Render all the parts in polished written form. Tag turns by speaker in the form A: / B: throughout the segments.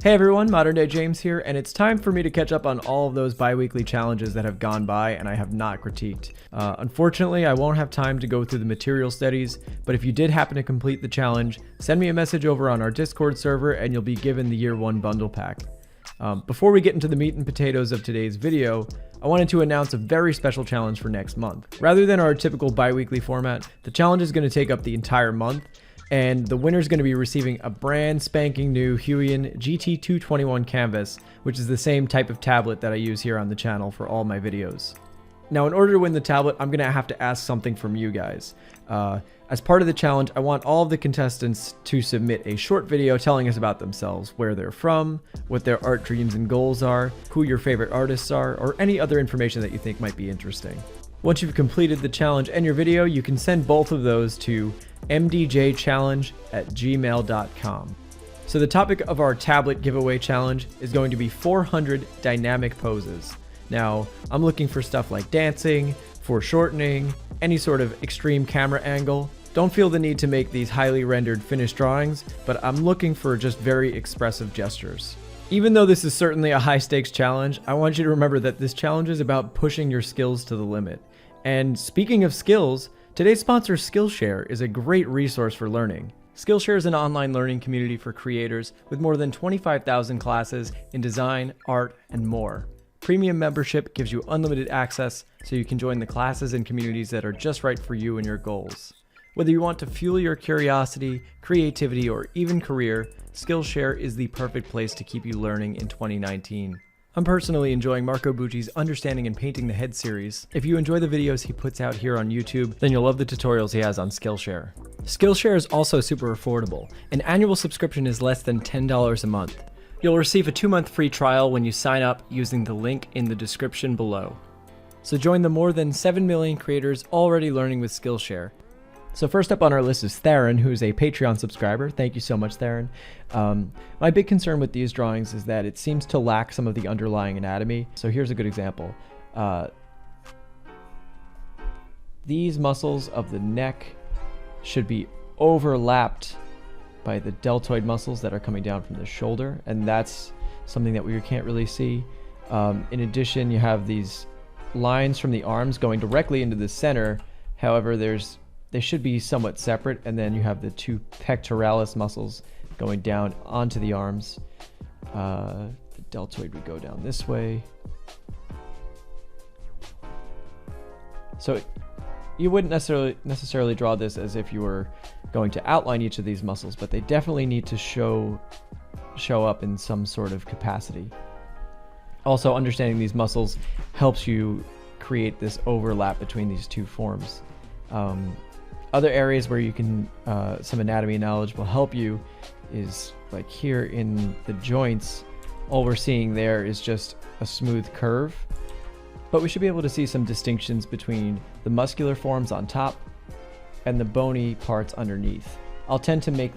A: Hey everyone, Modern Day James here, and it's time for me to catch up on all of those bi-weekly challenges that have gone by and I have not critiqued. Unfortunately, I won't have time to go through the material studies, but if you did happen to complete the challenge, send me a message over on our Discord server and you'll be given the Year 1 bundle pack. Before we get into the meat and potatoes of today's video, I wanted to announce a very special challenge for next month. Rather than our typical bi-weekly format, the challenge is going to take up the entire month, and the winner is going to be receiving a brand spanking new Huion GT221 canvas, which is the same type of tablet that I use here on the channel for all my videos. Now, in order to win the tablet, I'm going to have to ask something from you guys. As part of the challenge, I want all of the contestants to submit a short video telling us about themselves, where they're from, what their art dreams and goals are, who your favorite artists are, or any other information that you think might be interesting. Once you've completed the challenge and your video, you can send both of those to mdjchallenge@gmail.com. So the topic of our tablet giveaway challenge is going to be 400 dynamic poses. Now, I'm looking for stuff like dancing, foreshortening, any sort of extreme camera angle. Don't feel the need to make these highly rendered finished drawings, but I'm looking for just very expressive gestures. Even though this is certainly a high stakes challenge, I want you to remember that this challenge is about pushing your skills to the limit. And speaking of skills, today's sponsor, Skillshare, is a great resource for learning. Skillshare is an online learning community for creators with more than 25,000 classes in design, art, and more. Premium membership gives you unlimited access so you can join the classes and communities that are just right for you and your goals. Whether you want to fuel your curiosity, creativity, or even career, Skillshare is the perfect place to keep you learning in 2019. I'm personally enjoying Marco Bucci's Understanding and Painting the Head series. If you enjoy the videos he puts out here on YouTube, then you'll love the tutorials he has on Skillshare. Skillshare is also super affordable. An annual subscription is less than $10 a month. You'll receive a 2-month free trial when you sign up using the link in the description below. So join the more than 7 million creators already learning with Skillshare. So first up on our list is Theron, who's a Patreon subscriber. Thank you so much, Theron. My big concern with these drawings is that it seems to lack some of the underlying anatomy. So here's a good example. These muscles of the neck should be overlapped by the deltoid muscles that are coming down from the shoulder, and that's something that we can't really see. In addition, you have these lines from the arms going directly into the center. However, they should be somewhat separate, and then you have the two pectoralis muscles going down onto the arms. The deltoid would go down this way. So you wouldn't necessarily draw this as if you were going to outline each of these muscles, but they definitely need to show up in some sort of capacity. Also, understanding these muscles helps you create this overlap between these two forms. Other areas where you can, some anatomy knowledge will help you is like here in the joints. All we're seeing there is just a smooth curve, but we should be able to see some distinctions between the muscular forms on top and the bony parts underneath. I'll tend to make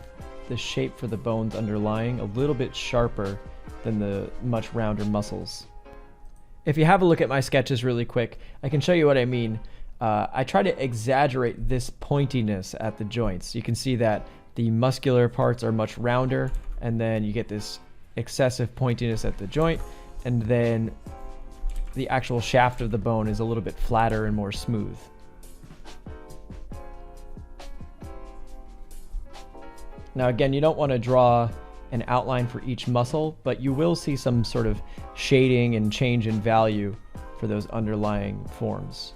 A: the shape for the bones underlying a little bit sharper than the much rounder muscles. If you have a look at my sketches really quick, I can show you what I mean. I try to exaggerate this pointiness at the joints. You can see that the muscular parts are much rounder, and then you get this excessive pointiness at the joint, and then the actual shaft of the bone is a little bit flatter and more smooth. Now again, you don't want to draw an outline for each muscle, but you will see some sort of shading and change in value for those underlying forms.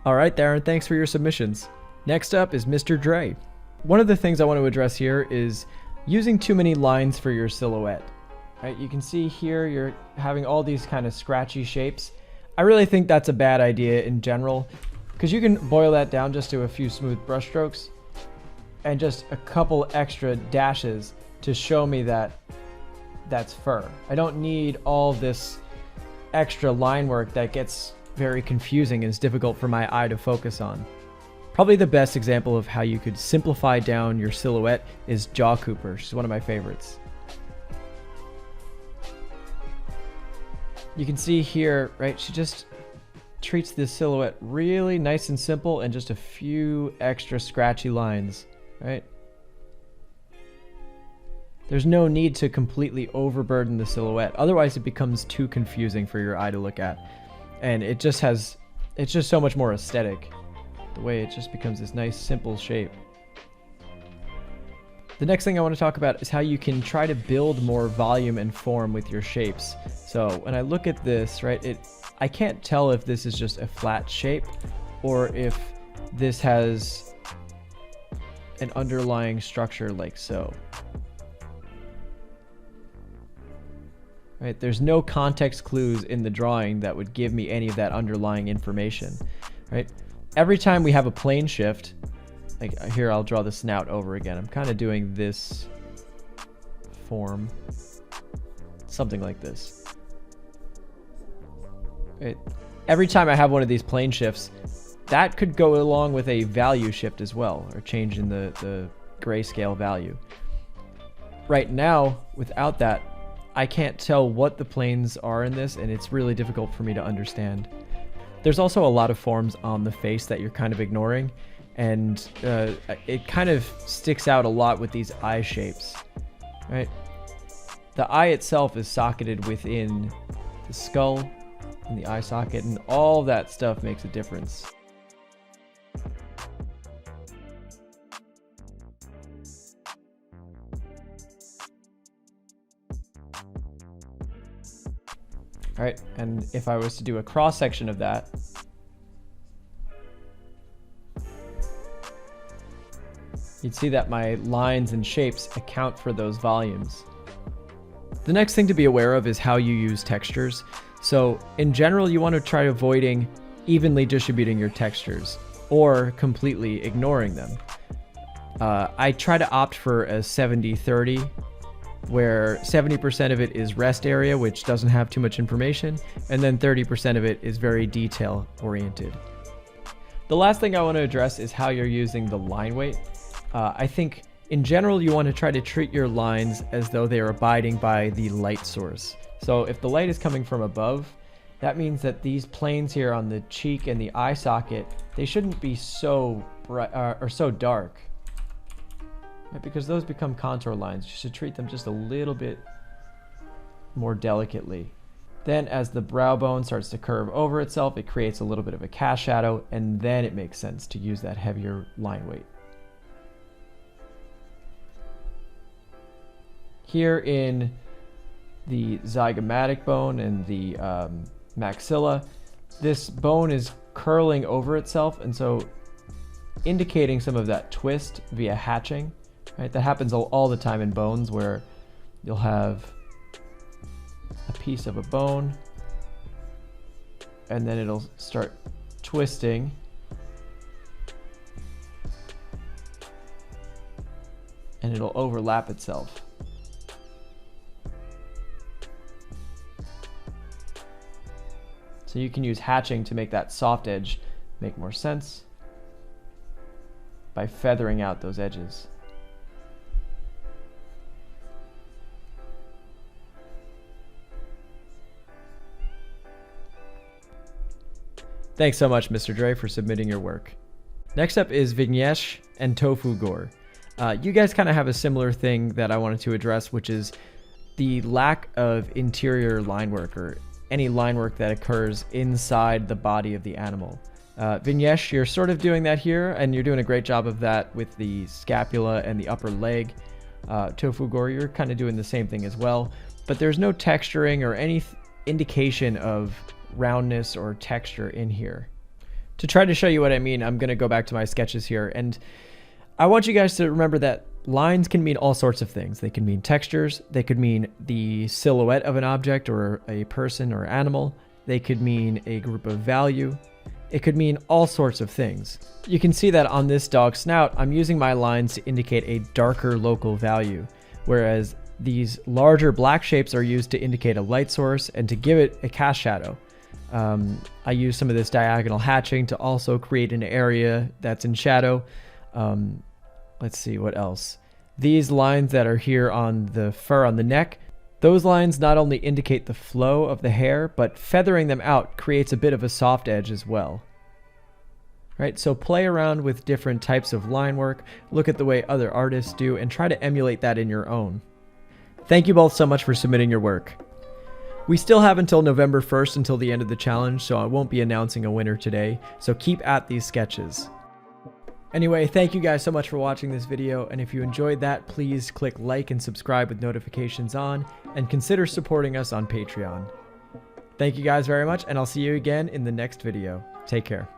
A: Alright, Theron, thanks for your submissions. Next up is Mr. Dre. One of the things I want to address here is using too many lines for your silhouette. Right, you can see here you're having all these kind of scratchy shapes. I really think that's a bad idea in general, because you can boil that down just to a few smooth brush strokes and just a couple extra dashes to show me that that's fur. I don't need all this extra line work that gets very confusing and is difficult for my eye to focus on. Probably the best example of how you could simplify down your silhouette is Jaw Cooper. She's one of my favorites. You can see here, right, she just treats this silhouette really nice and simple and just a few extra scratchy lines, right? There's no need to completely overburden the silhouette. Otherwise it becomes too confusing for your eye to look at. And it's just so much more aesthetic. The way it just becomes this nice simple shape. The next thing I want to talk about is how you can try to build more volume and form with your shapes. So when I look at this, right, I can't tell if this is just a flat shape or if this has an underlying structure like so. Right, there's no context clues in the drawing that would give me any of that underlying information, right? Every time we have a plane shift, like here I'll draw the snout over again. I'm kind of doing this form, something like this. Right? Every time I have one of these plane shifts, that could go along with a value shift as well, or change in the grayscale value. Right now, without that, I can't tell what the planes are in this, and it's really difficult for me to understand. There's also a lot of forms on the face that you're kind of ignoring, and it kind of sticks out a lot with these eye shapes, right? The eye itself is socketed within the skull and the eye socket, and all that stuff makes a difference. All right, and if I was to do a cross section of that, you'd see that my lines and shapes account for those volumes. The next thing to be aware of is how you use textures. So in general, you want to try avoiding evenly distributing your textures or completely ignoring them. I try to opt for a 70-30, where 70% of it is rest area, which doesn't have too much information, and then 30% of it is very detail oriented. The last thing I want to address is how you're using the line weight. I think in general, you want to try to treat your lines as though they are abiding by the light source. So if the light is coming from above, that means that these planes here on the cheek and the eye socket, they shouldn't be so bright or so dark. Right, because those become contour lines. You should treat them just a little bit more delicately. Then as the brow bone starts to curve over itself, it creates a little bit of a cast shadow, and then it makes sense to use that heavier line weight. Here in the zygomatic bone and the maxilla, this bone is curling over itself, and so indicating some of that twist via hatching. Right, that happens all the time in bones, where you'll have a piece of a bone and then it'll start twisting, and it'll overlap itself. So you can use hatching to make that soft edge make more sense by feathering out those edges. Thanks so much, Mr. Dre, for submitting your work. Next up is Vignesh and Tofu Gore. You guys kind of have a similar thing that I wanted to address, which is the lack of interior line work, or any line work that occurs inside the body of the animal. Vignesh, you're sort of doing that here, and you're doing a great job of that with the scapula and the upper leg. Tofu Gore, you're kind of doing the same thing as well, but there's no texturing or any indication of roundness or texture in here. To try to show you what I mean, I'm going to go back to my sketches here, and I want you guys to remember that lines can mean all sorts of things. They can mean textures, they could mean the silhouette of an object or a person or animal, they could mean a group of value, it could mean all sorts of things. You can see that on this dog's snout, I'm using my lines to indicate a darker local value, whereas these larger black shapes are used to indicate a light source and to give it a cast shadow. I use some of this diagonal hatching to also create an area that's in shadow. Let's see what else. These lines that are here on the fur on the neck, Those lines not only indicate the flow of the hair, but feathering them out creates a bit of a soft edge as well. Right, so play around with different types of line work, look at the way other artists do, and try to emulate that in your own. Thank you both so much for submitting your work. We still have until November 1st until the end of the challenge, so I won't be announcing a winner today, so keep at these sketches. Anyway, thank you guys so much for watching this video, and if you enjoyed that, please click like and subscribe with notifications on, and consider supporting us on Patreon. Thank you guys very much, and I'll see you again in the next video. Take care.